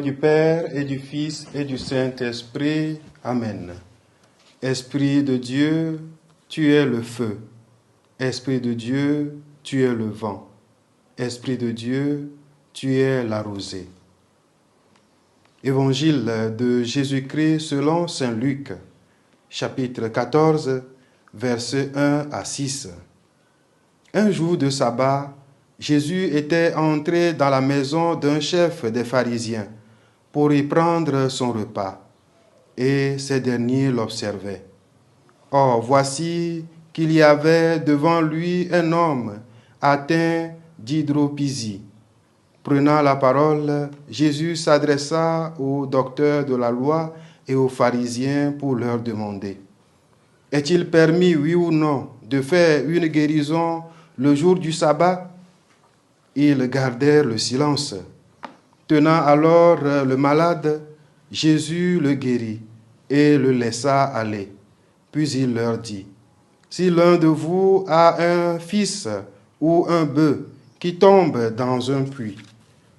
nom du Père et du Fils et du Saint-Esprit. Amen. Esprit de Dieu, tu es le feu. Esprit de Dieu, tu es le vent. Esprit de Dieu, tu es la rosée. Évangile de Jésus-Christ selon saint Luc, chapitre 14, versets 1 à 6. Un jour de sabbat, Jésus était entré dans la maison d'un chef des pharisiens pour y prendre son repas, et ces derniers l'observaient. Or, voici qu'il y avait devant lui un homme atteint d'hydropysie. Prenant la parole, Jésus s'adressa aux docteurs de la loi et aux pharisiens pour leur demander: est-il permis, oui ou non, de faire une guérison le jour du sabbat? Ils gardèrent le silence. Tenant alors le malade, Jésus le guérit et le laissa aller. Puis il leur dit: si l'un de vous a un fils ou un bœuf qui tombe dans un puits,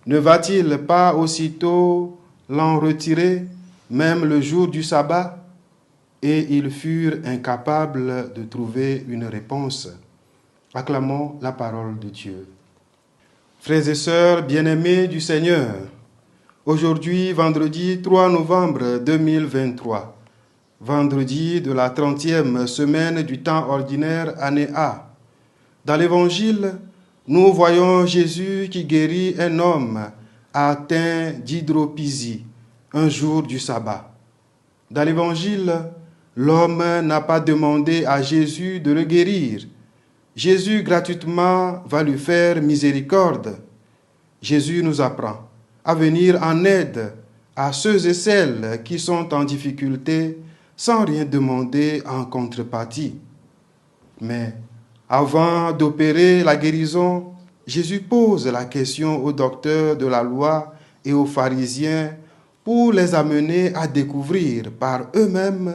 ne va-t-il pas aussitôt l'en retirer, même le jour du sabbat? Et ils furent incapables de trouver une réponse. Acclamons la parole de Dieu. Frères et sœurs bien-aimés du Seigneur, aujourd'hui, vendredi 3 novembre 2023, vendredi de la 30e semaine du temps ordinaire, année A. Dans l'Évangile, nous voyons Jésus qui guérit un homme atteint d'hydropysie un jour du sabbat. Dans l'Évangile, l'homme n'a pas demandé à Jésus de le guérir. Jésus gratuitement va lui faire miséricorde. Jésus nous apprend à venir en aide à ceux et celles qui sont en difficulté sans rien demander en contrepartie. Mais avant d'opérer la guérison, Jésus pose la question aux docteurs de la loi et aux pharisiens pour les amener à découvrir par eux-mêmes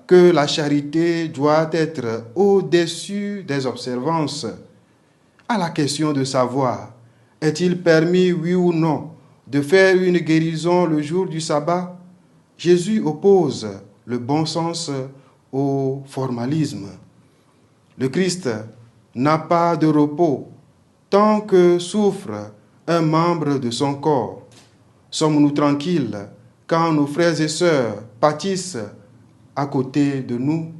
que la charité doit être au-dessus des observances. À la question de savoir, est-il permis, oui ou non, de faire une guérison le jour du sabbat? Jésus oppose le bon sens au formalisme. Le Christ n'a pas de repos tant que souffre un membre de son corps. Sommes-nous tranquilles quand nos frères et sœurs pâtissent à côté de nous?